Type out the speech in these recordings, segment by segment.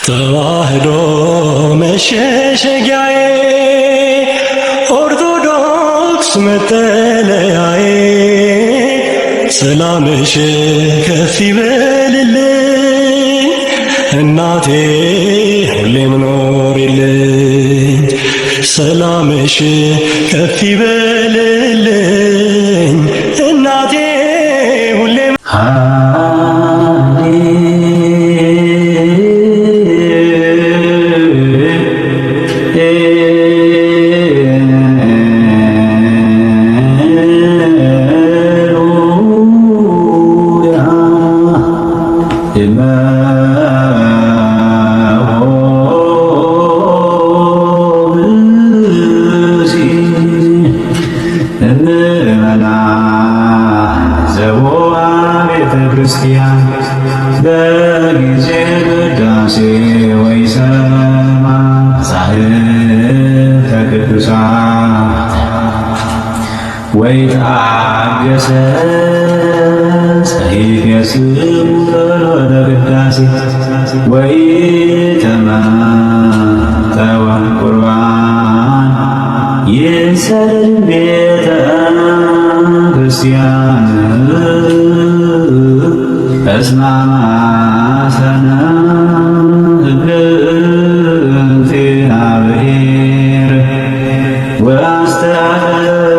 ተዋህዶ መሸሸጊያዬ ኦርቶዶክስ መጠለያዬ ሰላምሽ ከፍ ይበልልኝ እናቴ ሁሌም ኖሪልኝ ሰላምሽ ከፍ ይበልልኝ እናቴ ሁሌም ክርስቲያን በጊዜ ቅዳሴ ወይሰማ ጻሕፍተ ቅዱሳን ወይትአገሠ ይፌጽሙ ጸሎተ ቅዳሴ ወኢተመጠወ ቁርባን ይሰድድ ቤተ ክርስቲያን እስማማሰነ እግዚአብሔር ወአስተረቁመ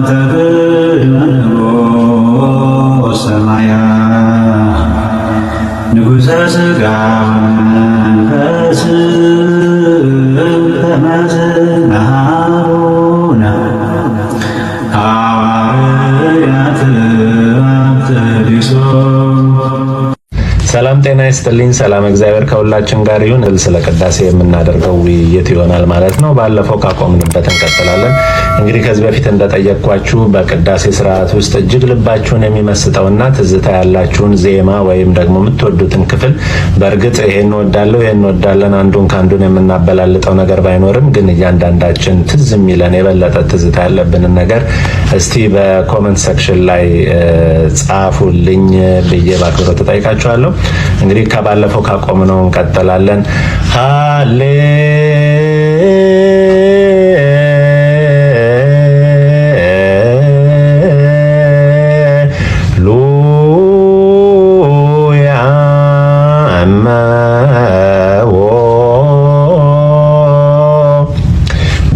ተክህኖ ሰማያት ንጉሠ ሥጋ ወመንፈስ ተመዝናሃቡነ ሐዋርያት ሰላም ጤና ይስጥልኝ። ሰላም እግዚአብሔር ከሁላችን ጋር ይሁን። ስለ ቅዳሴ የምናደርገው ውይይት ይሆናል ማለት ነው። ባለፈው ካቆምንበት እንቀጥላለን። እንግዲህ ከዚህ በፊት እንደጠየቅኳችሁ በቅዳሴ ስርዓት ውስጥ እጅግ ልባችሁን የሚመስጠውና ትዝታ ያላችሁን ዜማ ወይም ደግሞ የምትወዱትን ክፍል በእርግጥ ይሄን እንወዳለሁ ይሄን እንወዳለን አንዱን ካንዱን የምናበላልጠው ነገር ባይኖርም ግን እያንዳንዳችን ትዝ የሚለን የበለጠ ትዝታ ያለብንን ነገር እስቲ በኮመንት ሴክሽን ላይ ጻፉልኝ ብዬ በአክብሮት ተጠይቃችኋለሁ። እንግዲህ ከባለፈው ካቆምነው እንቀጥላለን። ሃሌሉያ እመዎ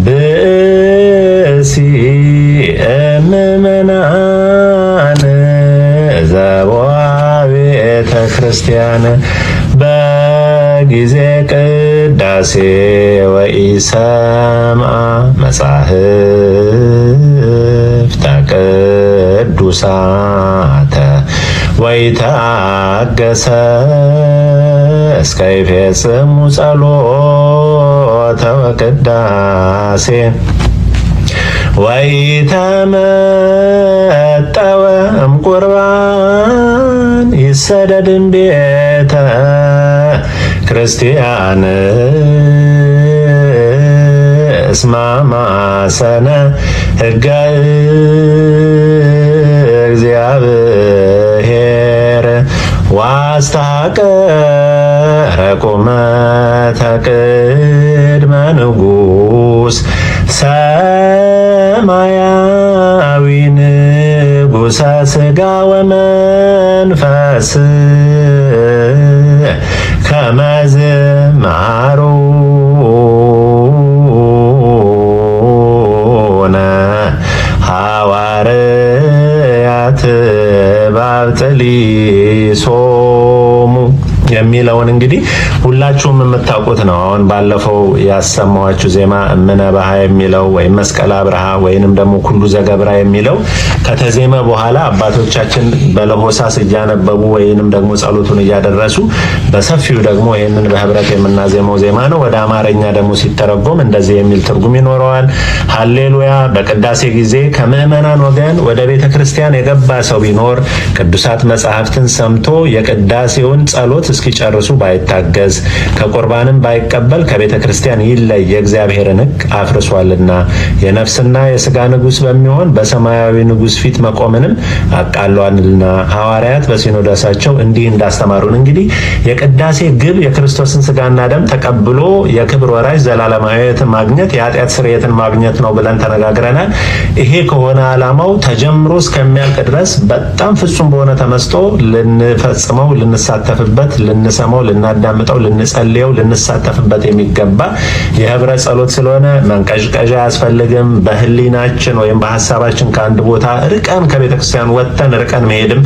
ብእሲ እምእመናን ቤተ ክርስቲያን በጊዜ ቅዳሴ ወኢሰምዐ መጻሕፍተ ቅዱሳተ ወኢተአገሠ እስከ ይፌጽሙ ጸሎተ ወቅዳሴ ወኢተመጠወ እምቁርባን ይሰደድም ቤተ ክርስቲያን እስማማሰነ ሕገ እግዚአብሔር ዋስተሐቀረ ቁመተ ቅድመ ንጉሥ ሰማያዊ ንጉሠ ሥጋ ወመንፈስ ከመ ዝማሩነ ሐዋርያት ባብጥሊሶሙ የሚለውን እንግዲህ ሁላችሁም የምታውቁት ነው። አሁን ባለፈው ያሰማዋችሁ ዜማ እምነ ባህ የሚለው ወይም መስቀል አብርሃ ወይንም ደግሞ ኩሉ ዘገብራ የሚለው ከተዜመ በኋላ አባቶቻችን በለሆሳስ እያነበቡ ወይንም ደግሞ ጸሎቱን እያደረሱ በሰፊው ደግሞ ይህንን በህብረት የምናዜመው ዜማ ነው። ወደ አማርኛ ደግሞ ሲተረጎም እንደዚህ የሚል ትርጉም ይኖረዋል። ሃሌሉያ። በቅዳሴ ጊዜ ከምዕመናን ወገን ወደ ቤተ ክርስቲያን የገባ ሰው ቢኖር ቅዱሳት መጻሕፍትን ሰምቶ የቅዳሴውን ጸሎት እስኪ እስኪጨርሱ ባይታገዝ ከቁርባንም ባይቀበል ከቤተ ክርስቲያን ይለይ የእግዚአብሔርን ሕግ አፍርሷልና የነፍስና የሥጋ ንጉሥ በሚሆን በሰማያዊ ንጉሥ ፊት መቆምንም አቃሏልና ሐዋርያት በሲኖዶሳቸው እንዲህ እንዳስተማሩን። እንግዲህ የቅዳሴ ግብ የክርስቶስን ሥጋና ደም ተቀብሎ የክብር ወራሽ ዘላለማዊነትን ማግኘት የኃጢአት ስርየትን ማግኘት ነው ብለን ተነጋግረናል። ይሄ ከሆነ ዓላማው ተጀምሮ እስከሚያልቅ ድረስ በጣም ፍጹም በሆነ ተመስጦ ልንፈጽመው፣ ልንሳተፍበት፣ ልንሰማው፣ ልናዳምጠው፣ ልንጸልየው፣ ልንሳተፍበት የሚገባ የህብረት ጸሎት ስለሆነ መንቀዥቀዣ አያስፈልግም። በህሊናችን ወይም በሀሳባችን ከአንድ ቦታ ርቀን ከቤተ ክርስቲያን ወጥተን ርቀን መሄድም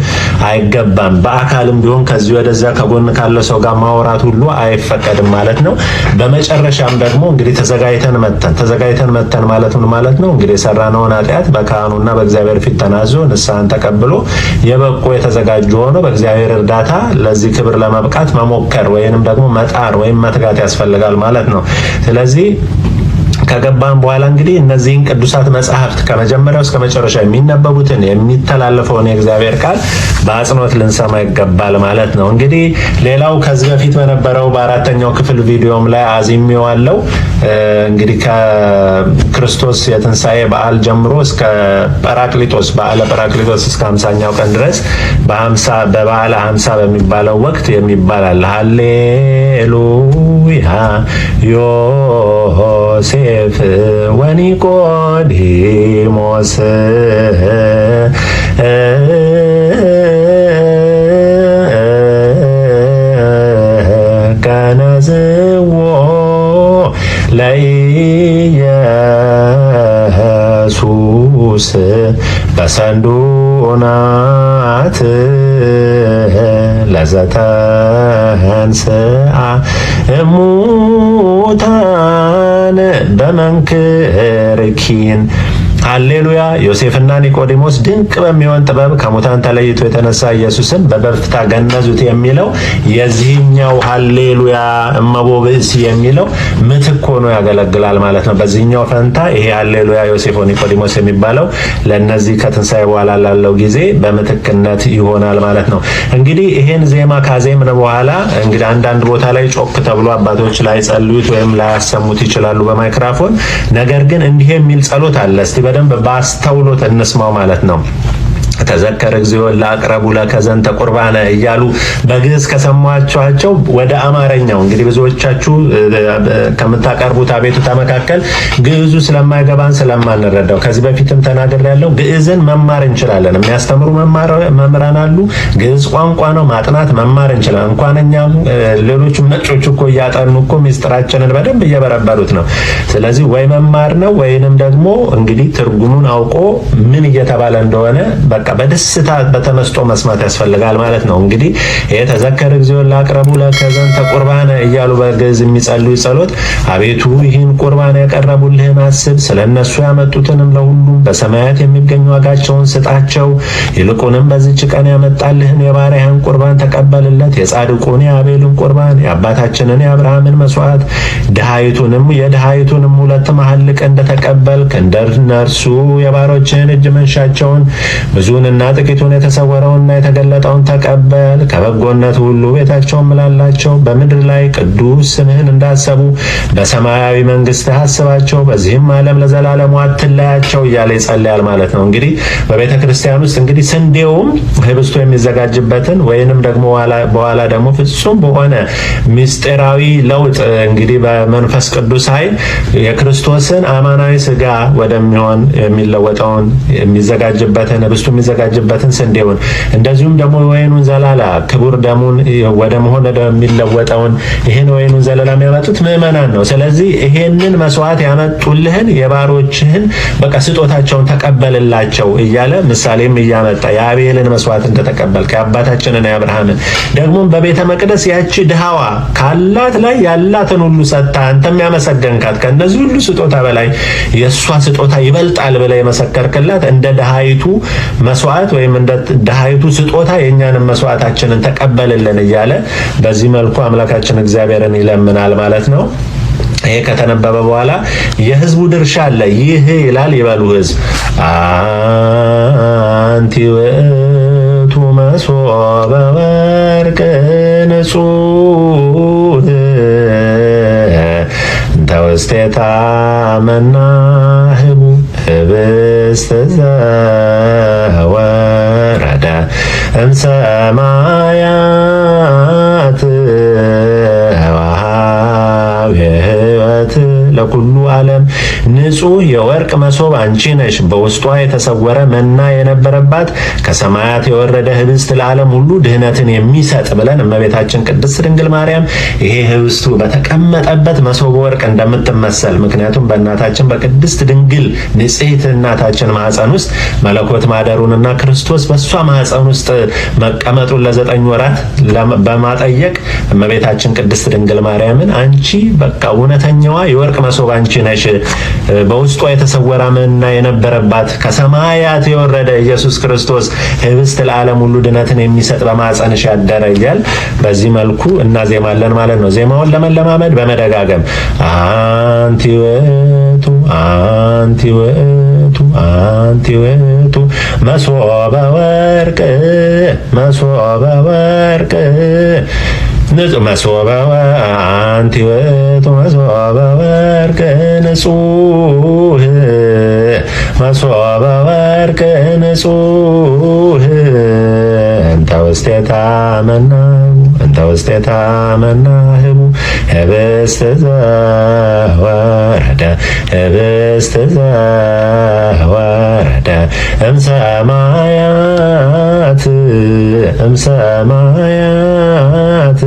አይገባም። በአካልም ቢሆን ከዚህ ወደዛ ከጎን ካለ ሰው ጋር ማውራት ሁሉ አይፈቀድም ማለት ነው። በመጨረሻም ደግሞ እንግዲህ ተዘጋጅተን መተን ማለት ምን ማለት ነው? እንግዲህ የሰራነውን ኃጢአት በካህኑና በእግዚአብሔር ፊት ተናዞ ንስሐን ተቀብሎ የበቁ የተዘጋጁ ሆኖ በእግዚአብሔር እርዳታ ለዚህ ክብር ለመብቃት መሞከር ወይንም ደግሞ መጣር ወይም መትጋት ያስፈልጋል ማለት ነው። ስለዚህ ከገባን በኋላ እንግዲህ እነዚህን ቅዱሳት መጻሕፍት ከመጀመሪያው እስከ መጨረሻ የሚነበቡትን የሚተላለፈውን የእግዚአብሔር ቃል በአጽንኦት ልንሰማ ይገባል ማለት ነው። እንግዲህ ሌላው ከዚህ በፊት በነበረው በአራተኛው ክፍል ቪዲዮም ላይ አዚሜዋለሁ። እንግዲህ ከክርስቶስ የትንሣኤ በዓል ጀምሮ እስከ ጰራቅሊጦስ በዓለ ጰራቅሊጦስ እስከ 50ኛው ቀን ድረስ በበዓለ 50 በሚባለው ወቅት የሚባል ሃሌሉያ ዮሴፍ ወኒቆዲሞስ ገነዝዎ ለኢየሱስ በሰንዱናት ለዘተንሥአ እሙታን በመንክርኪን። ሃሌሉያ! ዮሴፍና ኒቆዲሞስ ድንቅ በሚሆን ጥበብ ከሙታን ተለይቶ የተነሳ ኢየሱስን በበፍታ ገነዙት የሚለው የዚህኛው ሃሌሉያ እመቦ ብእሲ የሚለው ምትክ ሆኖ ያገለግላል ማለት ነው። በዚህኛው ፈንታ ይሄ ሃሌሉያ ዮሴፍ ኒቆዲሞስ የሚባለው ለነዚህ ከትንሣኤ በኋላ ላለው ጊዜ በምትክነት ይሆናል ማለት ነው። እንግዲህ ይሄን ዜማ ካዜምን በኋላ እንግዲህ አንዳንድ ቦታ ላይ ጮክ ተብሎ አባቶች ላይ ጸልዩት ወይም ላያሰሙት ይችላሉ በማይክራፎን። ነገር ግን እንዲህ የሚል ጸሎት አለ። እስቲ በደንብ በአስተውሎት እንስማው ማለት ነው። ተዘከር እግዚኦ ለአቅረቡ ለከዘንተ ቁርባነ እያሉ በግዕዝ ከሰማችኋቸው ወደ አማርኛው እንግዲህ ብዙዎቻችሁ ከምታቀርቡት አቤቱታ መካከል ግዕዙ ስለማይገባን ስለማንረዳው ከዚህ በፊትም ተናግሬያለሁ። ግዕዝን መማር እንችላለን። የሚያስተምሩ መምህራን አሉ። ግዕዝ ቋንቋ ነው። ማጥናት መማር እንችላለን። እንኳን እኛ ሌሎቹም ነጮች እኮ እያጠኑ እኮ ሚስጥራችንን በደንብ እየበረበሩት ነው። ስለዚህ ወይ መማር ነው ወይንም ደግሞ እንግዲህ ትርጉሙን አውቆ ምን እየተባለ እንደሆነ በቃ በደስታ በተመስጦ መስማት ያስፈልጋል ማለት ነው። እንግዲህ ይሄ ተዘከር እግዚኦ ለአቅረቡ ለከዘንተ ቁርባነ እያሉ በግዕዝ የሚጸልዩ ጸሎት አቤቱ ይህን ቁርባን ያቀረቡልህን አስብ፣ ስለነሱ ያመጡትንም ለሁሉም በሰማያት የሚገኙ ዋጋቸውን ስጣቸው። ይልቁንም በዚች ቀን ያመጣልህን የባሪያህን ቁርባን ተቀበልለት። የጻድቁን የአቤልን ቁርባን የአባታችንን የአብርሃምን መስዋዕት የድሃይቱንም ሁለት መሐልቅ እንደተቀበልክ እንደነርሱ የባሮችህን እጅ መንሻቸውን ብዙንና ጥቂቱን የተሰወረውንና የተገለጠውን ተቀበል። ከበጎነት ሁሉ ቤታቸውን ምላላቸው። በምድር ላይ ቅዱስ ስምህን እንዳሰቡ በሰማያዊ መንግስትህ አስባቸው። በዚህም ዓለም ለዘላለሙ አትለያቸው እያለ ይጸልያል ማለት ነው። እንግዲህ በቤተ ክርስቲያን ውስጥ እንግዲህ ስንዴውም ህብስቱ የሚዘጋጅበትን ወይንም ደግሞ በኋላ ደግሞ ፍጹም በሆነ ምስጢራዊ ለውጥ እንግዲህ በመንፈስ ቅዱስ ኃይል የክርስቶስን አማናዊ ስጋ ወደሚሆን የሚለወጠውን የሚዘጋጅበትን ህብስቱ የሚዘጋጅበትን ስንዴውን እንደዚሁም ደግሞ ወይኑን ዘላላ ክቡር ደሙን ወደ መሆን የሚለወጠውን ይሄን ወይኑን ዘላላ የሚያመጡት ምዕመናን ነው። ስለዚህ ይሄንን መስዋዕት ያመጡልህን የባሮችህን በቃ ስጦታቸውን ተቀበልላቸው እያለ ምሳሌም እያመጣ የአቤልን መስዋዕት እንደተቀበልክ የአባታችንን የአብርሃምን ደግሞም በቤተ መቅደስ ያቺ ድሃዋ ካላት ላይ ያላትን ሁሉ ሰጥታ አንተም ያመሰገንካት ከነዚህ ሁሉ ስጦታ በላይ የእሷ ስጦታ ይበልጣል ብለህ የመሰከርክላት እንደ ድሃይቱ መስዋዕት ወይም እንደ ድሃይቱ ስጦታ የኛንም መስዋዕታችንን ተቀበልልን እያለ በዚህ መልኩ አምላካችን እግዚአብሔርን ይለምናል ማለት ነው። ይሄ ከተነበበ በኋላ የህዝቡ ድርሻ አለ። ይህ ይላል ይበሉ ህዝብ አንቲ ውእቱ ውእቱ መሶበ ወርቅ ንጹሕ እንተ ውስቴታ መናህቡ ህብስት ዘወረደ እምሰማያት ወሀበ ሕይወት ለኩሉ ዓለም። ንጹሕ የወርቅ መሶብ አንቺ ነሽ፣ በውስጧ የተሰወረ መና የነበረባት ከሰማያት የወረደ ህብስት ለዓለም ሁሉ ድህነትን የሚሰጥ ብለን እመቤታችን ቅድስት ድንግል ማርያም ይሄ ህብስቱ በተቀመጠበት መሶብ ወርቅ እንደምትመሰል፣ ምክንያቱም በእናታችን በቅድስት ድንግል ንጽሕት እናታችን ማኅፀን ውስጥ መለኮት ማደሩንና ክርስቶስ በእሷ ማኅፀን ውስጥ መቀመጡን ለ9 ወራት በማጠየቅ እመቤታችን ቅድስት ድንግል ማርያምን አንቺ በቃ እውነተኛዋ የወርቅ መሶብ አንቺ ነሽ፣ በውስጧ የተሰወረ መና የነበረባት ከሰማያት የወረደ ኢየሱስ ክርስቶስ ህብስት ለዓለም ሁሉ ድነትን የሚሰጥ በማኅፀንሽ ያደረ እያል በዚህ መልኩ እናዜማለን ማለት ነው። ዜማውን ለመለማመድ በመደጋገም አንቲ ውእቱ አንቲ ውእቱ አንቲ ውእቱ መሶበ ወርቅ መሶበ ወርቅ መሶበ አንቲ ውእቱ መሶበ ወርቅ ንጹሕ መሶበ ወርቅ ንጹሕ እንተ ውስቴታ መናህቡ እንተ ውስቴታ መናህቡ ህብስት ዘወረደ ህብስት ዘወረደ እምሰማያት እምሰማያት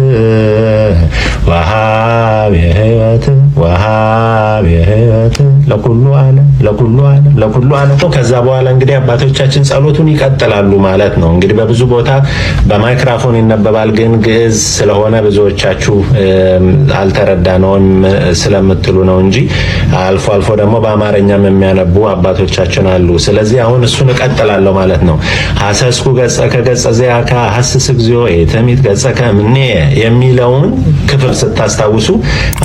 ወሀበ ሕይወት ወሀበ ሕይወት ለኩሉ ዓለም ለኩሉ ዓለም ለኩሉ ዓለም። ከዛ በኋላ እንግዲህ አባቶቻችን ጸሎቱን ይቀጥላሉ ማለት ነው። እንግዲህ በብዙ ቦታ በማይክራፎን ይነበባል፣ ግን ግዕዝ ስለሆነ ብዙዎቻችሁ አልተረዳነውም ስለምትሉ ነው እንጂ አልፎ አልፎ ደግሞ በአማርኛም የሚያነቡ አባቶቻችን አሉ። ስለዚህ አሁን እሱን እቀጥላለሁ ማለት ነው። ሐሰስኩ ገጸከ ገጸ ዘያከ ሐስስ እግዚኦ ኤተሚት ገጸከ እምኔ የሚለውን ክፍል ስታስታውሱ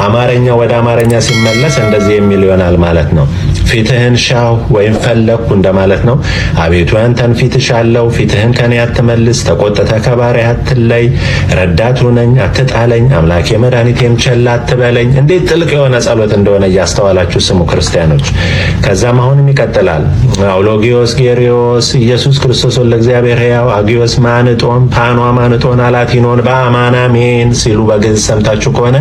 አማርኛ ወደ አማርኛ ሲመለስ እንደዚህ የሚል ይሆናል ማለት ነው። ፊትህን ሻው ወይም ፈለግኩ እንደማለት ነው። አቤቱ አንተን ፊት ሻለው፣ ፊትህን ከኔ አትመልስ፣ ተቆጥተህ ከባሪያህ አትለይ፣ ረዳት ሁነኝ አትጣለኝ፣ አምላኬ መድኃኒቴም ቸል አትበለኝ። እንዴት ጥልቅ የሆነ ጸሎት እንደሆነ እያስተዋላችሁ ስሙ ክርስቲያኖች። ከዛም አሁንም ይቀጥላል። አውሎጊዮስ ጌሪዮስ ኢየሱስ ክርስቶስ ወልደ እግዚአብሔር ሕያው አጊዮስ ማንጦን ፓኗ ማንጦን አላቲኖን በአማን አሜን ሲሉ በግዕዝ ሰምታችሁ ከሆነ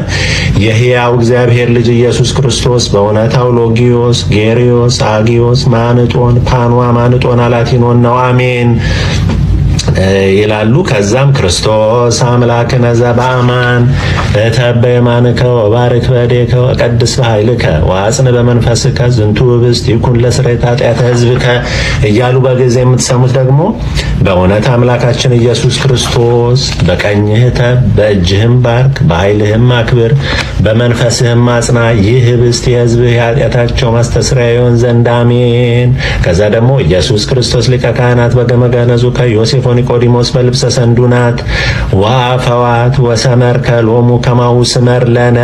የሕያው እግዚአብሔር ልጅ ኢየሱስ ክርስቶስ በእውነት አውሎጊዮስ ጌሪዮስ አጊዮስ ማንጦን ፓኗ ማንጦን አላቲኖን ነው አሜን ይላሉ። ከዛም ክርስቶስ አምላክነ ዘበአማን እተበ የማንከ ወባርክ በእዴከ ወቀድስ በኃይልከ ወአጽን በመንፈስከ ዝንቱ ህብስት ይኩን ለስርየተ ኃጢአተ ሕዝብከ እያሉ በግዕዝ የምትሰሙት ደግሞ በእውነት አምላካችን ኢየሱስ ክርስቶስ በቀኝህ ተብ፣ በእጅህም ባርክ፣ በኃይልህም አክብር፣ በመንፈስህም አጽና፣ ይህ ህብስት የሕዝብህ የኃጢአታቸው ማስተስሪያ ይሆን ዘንድ አሜን። ከዛ ደግሞ ኢየሱስ ክርስቶስ ሊቀ ካህናት በገመገነዙ ከዮሴፍ ኒቆዲሞስ በልብሰ ሰንዱናት ወአፈዋት ወሰመርከ ሎሙ ከማሁ ስመር ለነ።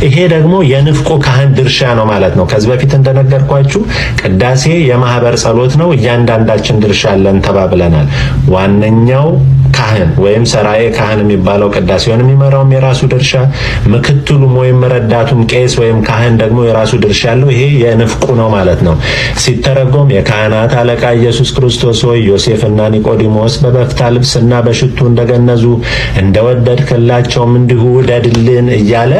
ይሄ ደግሞ የንፍቁ ካህን ድርሻ ነው ማለት ነው። ከዚህ በፊት እንደነገርኳችሁ ቅዳሴ የማህበር ጸሎት ነው። እያንዳንዳችን ድርሻ አለን ተባብለናል። ዋነኛው ካህን ወይም ሰራዬ ካህን የሚባለው ቅዳሴውን የሚመራውም የራሱ ድርሻ፣ ምክትሉም ወይም ረዳቱም ቄስ ወይም ካህን ደግሞ የራሱ ድርሻ አለው። ይሄ የንፍቁ ነው ማለት ነው። ሲተረጎም የካህናት አለቃ ኢየሱስ ክርስቶስ ሆይ ዮሴፍና ኒቆዲሞስ በበፍታ ልብስና በሽቱ እንደገነዙ እንደወደድክላቸውም እንዲሁ ውደድልን እያለ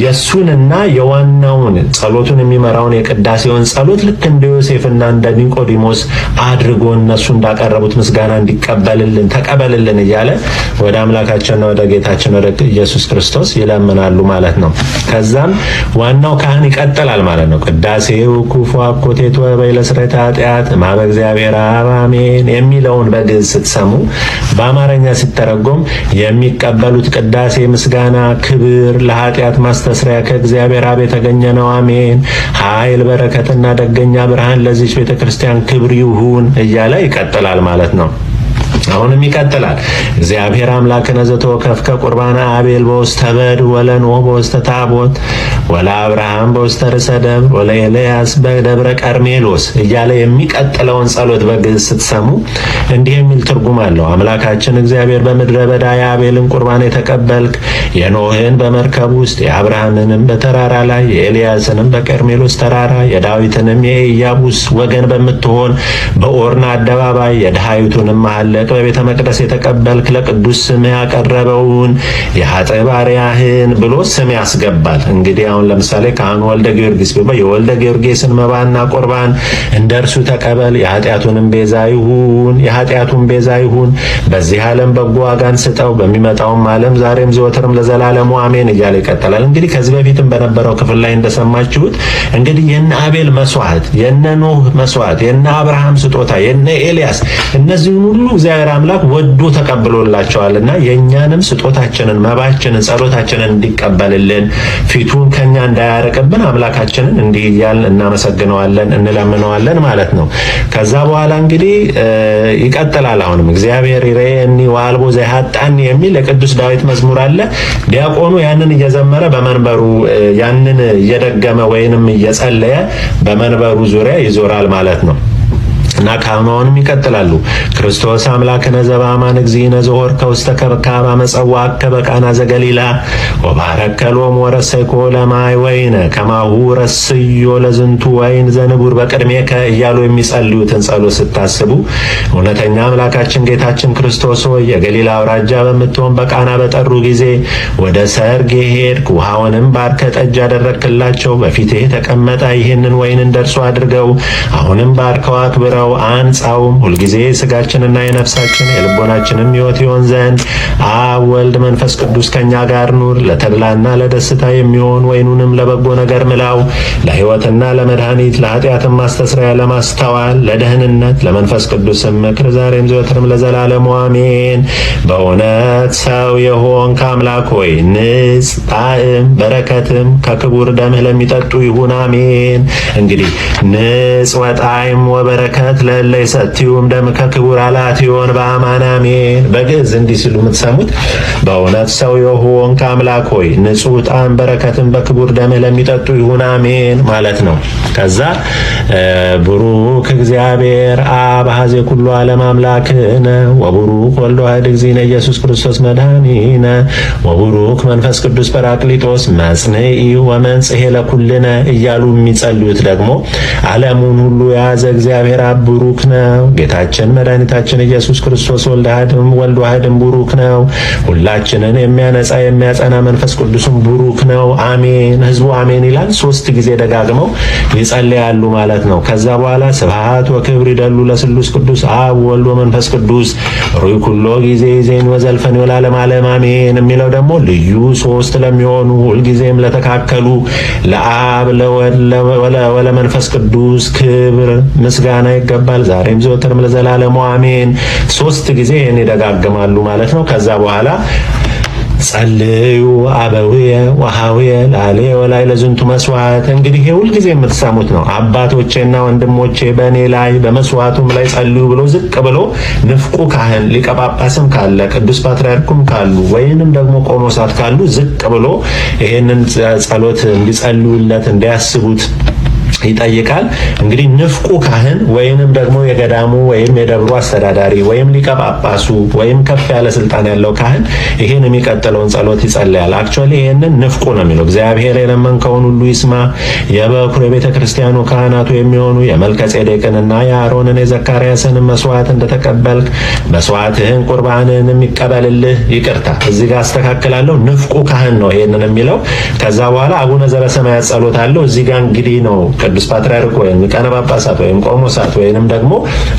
የሱንና የዋናውን ጸሎቱን የሚመራውን የቅዳሴውን ጸሎት ልክ እንደ ዮሴፍና እንደ ኒቆዲሞስ አድርጎ እነሱ እንዳቀረቡት ምስጋና እንዲቀበልልን ተቀበልልን እያለ ወደ አምላካችንና ወደ ጌታችን ወደ ኢየሱስ ክርስቶስ ይለምናሉ ማለት ነው። ከዛም ዋናው ካህን ይቀጥላል ማለት ነው። ቅዳሴው ኩፉ አኮቴት ወበይለ ስርየተ ኃጢአት እምኀበ እግዚአብሔር አብ አሜን የሚለውን በግዕዝ ስትሰሙ በአማርኛ ሲተረጎም የሚቀበሉት ቅዳሴ ምስጋና፣ ክብር ለኃጢአት ማስተስሪያ ከእግዚአብሔር አብ የተገኘ ነው አሜን። ኃይል በረከትና ደገኛ ብርሃን ለዚች ቤተክርስቲያን ክብር ይሁን እያለ ይቀጥላል ማለት ነው። አሁንም ይቀጥላል። እግዚአብሔር አምላክነ ዘተወከፍከ ቁርባነ አቤል በውስተ በድ ወለኖህ በውስተ ታቦት ወለአብርሃም በውስተ ርእሰ ደብር ወለኤልያስ በደብረ ቀርሜሎስ እያለ የሚቀጥለውን ጸሎት በግዕዝ ስትሰሙ እንዲህ የሚል ትርጉም አለው። አምላካችን እግዚአብሔር በምድረ በዳ የአቤልን ቁርባን የተቀበልክ፣ የኖህን በመርከብ ውስጥ፣ የአብርሃምንም በተራራ ላይ፣ የኤልያስንም በቀርሜሎስ ተራራ፣ የዳዊትንም የኢያቡስ ወገን በምትሆን በኦርና አደባባይ የድሃይቱንም መሐለቅ በቤተ መቅደስ የተቀበልክ፣ ለቅዱስ ስምህ ያቀረበውን የኃጥእ ባሪያህን ብሎ ስም ያስገባል። እንግዲህ አሁን ለምሳሌ ካህኑ ወልደ ጊዮርጊስ ቢባል የወልደ ጊዮርጊስን መባና ቁርባን እንደ እርሱ ተቀበል፣ የኃጢአቱን ቤዛ ይሁን፣ በዚህ ዓለም በጎ ዋጋን ስጠው፣ በሚመጣውም ዓለም ዛሬም ዘወትርም ለዘላለሙ አሜን እያለ ይቀጥላል። እንግዲህ ከዚህ በፊትም በነበረው ክፍል ላይ እንደሰማችሁት እንግዲህ የነ አቤል መስዋዕት፣ የነ ኖህ መስዋዕት፣ የነ አብርሃም ስጦታ፣ የነ ኤልያስ እነዚህን ሁሉ እግዚአብሔር አምላክ ወዶ ተቀብሎላቸዋልና የእኛንም ስጦታችንን፣ መባችንን፣ ጸሎታችንን እንዲቀበልልን ፊቱን ከኛ እንዳያርቅብን አምላካችንን እንዲህ እያልን እናመሰግነዋለን፣ እንለምነዋለን ማለት ነው። ከዛ በኋላ እንግዲህ ይቀጥላል። አሁንም እግዚአብሔር ይሬኒ ወአልቦ ዘያጣኒ የሚል የቅዱስ ዳዊት መዝሙር አለ። ዲያቆኑ ያንን እየዘመረ በመንበሩ ያንን እየደገመ ወይንም እየጸለየ በመንበሩ ዙሪያ ይዞራል ማለት ነው። እና ካህናውንም ይቀጥላሉ። ክርስቶስ አምላክነ ዘበአማን እግዚእነ ዘሆርከ ውስተ ከብካብ አመጸዋዕከ በቃና ዘገሊላ ወባረከ ሎሙ ወረሰይኮ ለማይ ወይነ ከማሁ ረስዮ ለዝንቱ ወይን ዘንቡር በቅድሜከ እያሉ የሚጸልዩትን ጸሎት ስታስቡ እውነተኛ አምላካችን ጌታችን ክርስቶስ ሆይ የገሊላ አውራጃ በምትሆን በቃና በጠሩ ጊዜ ወደ ሰርግ የሄድክ ውሃውንም ባርከ ጠጅ ያደረክላቸው በፊትህ የተቀመጠ ይህንን ወይን እንደርሱ አድርገው አሁንም ባርከው አክብረው አንጻውም ሁልጊዜ ስጋችንና የነፍሳችን የልቦናችንም ሕይወት ይሆን ዘንድ አብ ወልድ መንፈስ ቅዱስ ከኛ ጋር ኑር። ለተድላና ለደስታ የሚሆን ወይኑንም ለበጎ ነገር ምላው፣ ለሕይወትና ለመድኃኒት ለኃጢአትም ማስተስሪያ ለማስተዋል ለደህንነት ለመንፈስ ቅዱስም ምክር ዛሬም ዘወትርም ለዘላለሙ አሜን። በእውነት ሰው የሆንክ አምላክ ሆይ ንጽ ጣዕም በረከትም ከክቡር ደምህ ለሚጠጡ ይሁን አሜን። እንግዲህ ንጽ ወጣዕም ወበረከት ለለ ይሰትዩም ደም ከክቡር አላትዮን በአማን አሜን። በግዕዝ እንዲህ ሲሉ የምትሰሙት በእውነት ሰው የሆንክ አምላክ ሆይ ንጹሕ ጣዕም በረከትን በክቡር ደምህ ለሚጠጡ ይሁን አሜን ማለት ነው። ከዛ ብሩክ እግዚአብሔር አብ ኀዜ ኩሉ ዓለም አምላክነ ወብሩክ ወልድ ዋሕድ እግዚእነ ኢየሱስ ክርስቶስ መድኃኒነ ወብሩክ መንፈስ ቅዱስ ጰራቅሊጦስ መጽንዒ ወመንጽሔ ለኩልነ እያሉ የሚጸልዩት ደግሞ ዓለሙን ሁሉ የያዘ እግዚአብሔር አብ ቡሩክ ነው። ጌታችን መድኃኒታችን ኢየሱስ ክርስቶስ ወልድ ዋሕድም ቡሩክ ነው። ሁላችንን የሚያነጻ የሚያጸና መንፈስ ቅዱስም ቡሩክ ነው። አሜን። ህዝቡ አሜን ይላል። 3 ጊዜ ደጋግመው ይጸልያሉ ማለት ነው። ከዛ በኋላ ስብሐት ወክብር ይደሉ ለስሉስ ቅዱስ አብ ወልድ ወመንፈስ ቅዱስ ሩይ ኩሎ ጊዜ ዜን ወዘልፈን ወለዓለመ ዓለም አሜን የሚለው ደግሞ ልዩ 3 ለሚሆኑ ሁልጊዜም ለተካከሉ ለአብ ለመንፈስ ቅዱስ ክብር ምስጋና ይገባል ዛሬም ዘወትርም ለዘላለሙ አሜን። 3 ጊዜ ይሄን ይደጋግማሉ ማለት ነው። ከዛ በኋላ ጸልዩ አበውየ ወሃውየ ላሌ ወላይ ለዝንቱ መስዋዕት። እንግዲህ ይሄ ሁልጊዜ የምትሰሙት ነው። አባቶቼና ወንድሞቼ በእኔ ላይ በመስዋዕቱም ላይ ጸልዩ ብሎ ዝቅ ብሎ ንፍቁ ካህን ሊቀ ጳጳስም ካለ ቅዱስ ፓትርያርኩም ካሉ ወይንም ደግሞ ቆሞሳት ካሉ ዝቅ ብሎ ይሄንን ጸሎት እንዲጸልዩለት እንዲያስቡት ይጠይቃል። እንግዲህ ንፍቁ ካህን ወይንም ደግሞ የገዳሙ ወይም የደብሩ አስተዳዳሪ ወይም ሊቀ ጳጳሱ ወይም ከፍ ያለ ስልጣን ያለው ካህን ይሄን የሚቀጥለውን ጸሎት ይጸልያል። አክቹአሊ ይሄንን ንፍቁ ነው የሚለው። እግዚአብሔር የለመንከውን ሁሉ ይስማ፣ የበኩር የቤተ ክርስቲያኑ ካህናቱ የሚሆኑ የመልከጼዴቅንና የአሮንን የዘካርያስን መስዋዕት እንደተቀበልክ መስዋዕትህን ቁርባንህን የሚቀበልልህ። ይቅርታ እዚህ ጋር አስተካክላለሁ። ንፍቁ ካህን ነው ይሄንን የሚለው። ከዛ በኋላ አቡነ ዘበሰማያት ጸሎት አለው። እዚህ ጋር እንግዲህ ነው ቅዱስ ፓትርያርክ ወይም ሊቃነ ጳጳሳት ወይም ቆሞሳት ወይንም ደግሞ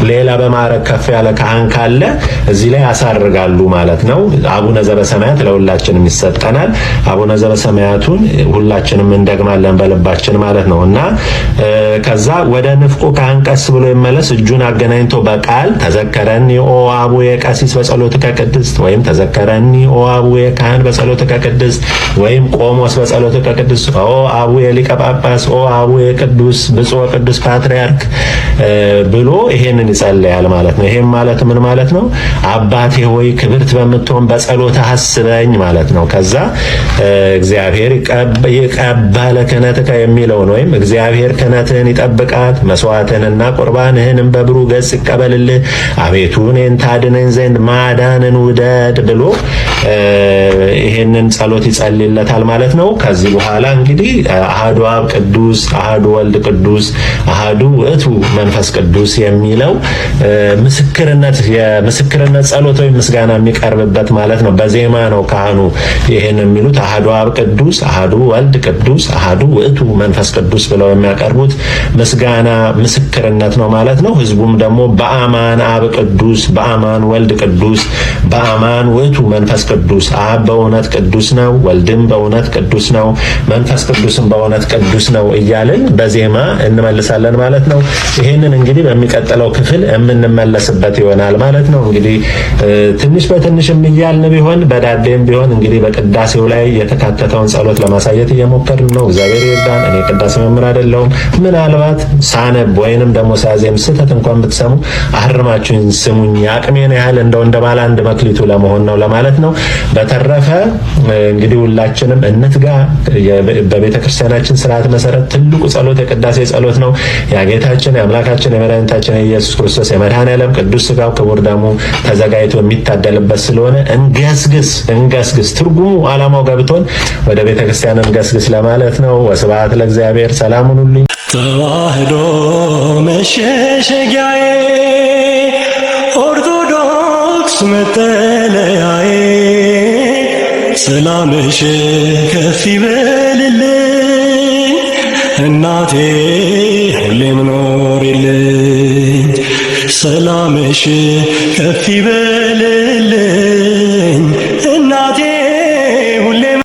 ሌላ በማዕረግ ከፍ ያለ ካህን ካለ እዚህ ላይ ያሳርጋሉ ማለት ነው። አቡነ ዘበሰማያት ለሁላችንም ይሰጠናል። አቡነ ዘበሰማያቱን ሁላችንም እንደግማለን በልባችን ማለት ነው። እና ከዛ ወደ ንፍቁ ካህን ቀስ ብሎ ይመለስ። እጁን አገናኝቶ በቃል ተዘከረኒ ኦ አቡየ ቀሲስ በጸሎትከ ቅድስት ወይም ተዘከረኒ ኦ አቡየ ካህን በጸሎትከ ቅድስት ወይም ቆሞስ በጸሎትከ ቅድስት ኦ አቡየ ሊቀ ጳጳስ ኦ አቡየ ቅዱስ ብፁዕ ቅዱስ ፓትርያርክ ብሎ ይሄንን ይጸልያል ማለት ነው። ይሄም ማለት ምን ማለት ነው? አባቴ ሆይ ክብርት በምትሆን በጸሎት አስበኝ ማለት ነው። ከዛ እግዚአብሔር ይቀበለ ክህነትከ የሚለውን ወይም እግዚአብሔር ክህነትህን ይጠብቃት መስዋዕትህንና ቁርባንህንም በብሩህ ገጽ ይቀበልልህ፣ አቤቱ እኔን ታድነኝ ዘንድ ማዳንን ውደድ ብሎ ይሄንን ጸሎት ይጸልይለታል ማለት ነው። ከዚህ በኋላ እንግዲህ አሐዱ አብ ቅዱስ፣ አሐዱ ወልድ ቅዱስ፣ አሐዱ ውእቱ መንፈስ ቅዱስ የሚለው የምስክርነት ጸሎት ወይም ምስጋና የሚቀርብበት ማለት ነው። በዜማ ነው ካህኑ ይሄን የሚሉት አሐዱ አብ ቅዱስ፣ አሐዱ ወልድ ቅዱስ፣ አሐዱ ውእቱ መንፈስ ቅዱስ ብለው የሚያቀርቡት ምስጋና ምስክርነት ነው ማለት ነው። ህዝቡም ደግሞ በአማን አብ ቅዱስ፣ በአማን ወልድ ቅዱስ፣ በአማን ውእቱ መንፈስ ቅዱስ፣ አብ በእውነት ቅዱስ ነው፣ ወልድም በእውነት ቅዱስ ነው፣ መንፈስ ቅዱስም በእውነት ቅዱስ ነው እያልን በዜማ እንመልሳለን ማለት ነው። ይሄንን እንግዲህ በሚቀጥለው ክፍል የምንመለስበት ይሆናል ማለት ነው። እንግዲህ ትንሽ በትንሽም እያልን ቢሆን በዳዴም ቢሆን እንግዲህ በቅዳሴው ላይ የተካተተውን ጸሎት ለማሳየት እየሞከርን ነው። እግዚአብሔር ይርዳን። እኔ ቅዳሴ መምህር አይደለሁም። ምናልባት ሳነብ ወይንም ደግሞ ሳዜም ስህተት እንኳን ብትሰሙ አርማችሁኝ ስሙኝ። አቅሜን ያህል እንደው እንደባለ አንድ መክሊቱ ለመሆን ነው ለማለት ነው። በተረፈ እንግዲህ ሁላችንም እንትጋ። በቤተ ክርስቲያናችን ስርዓት መሰረት ትልቁ ጸሎት የቅዳሴ ጸሎት ነው። የጌታችን የአምላካችን የመድኃኒታችን የኢየሱስ ክርስቶስ የመድኃኔዓለም ቅዱስ ሥጋው ክቡር ደሙ ተዘጋጅቶ የሚታደልበት ስለሆነ እንገስግስ። ትርጉሙ ዓላማው ገብቶን ወደ ቤተ ክርስቲያን እንገስግስ ለማለት ነው። ወስብሐት ለእግዚአብሔር። ሰላሙን ሁሉ ተዋህዶ መሸሸጊያዬ ኦርቶዶክስ መጠለያዬ ሰላምሽ ከፍ ይበልልኝ እናቴ ሁሌም ኖሪልኝ። ሰላምሽ ከፍ ይበልልኝ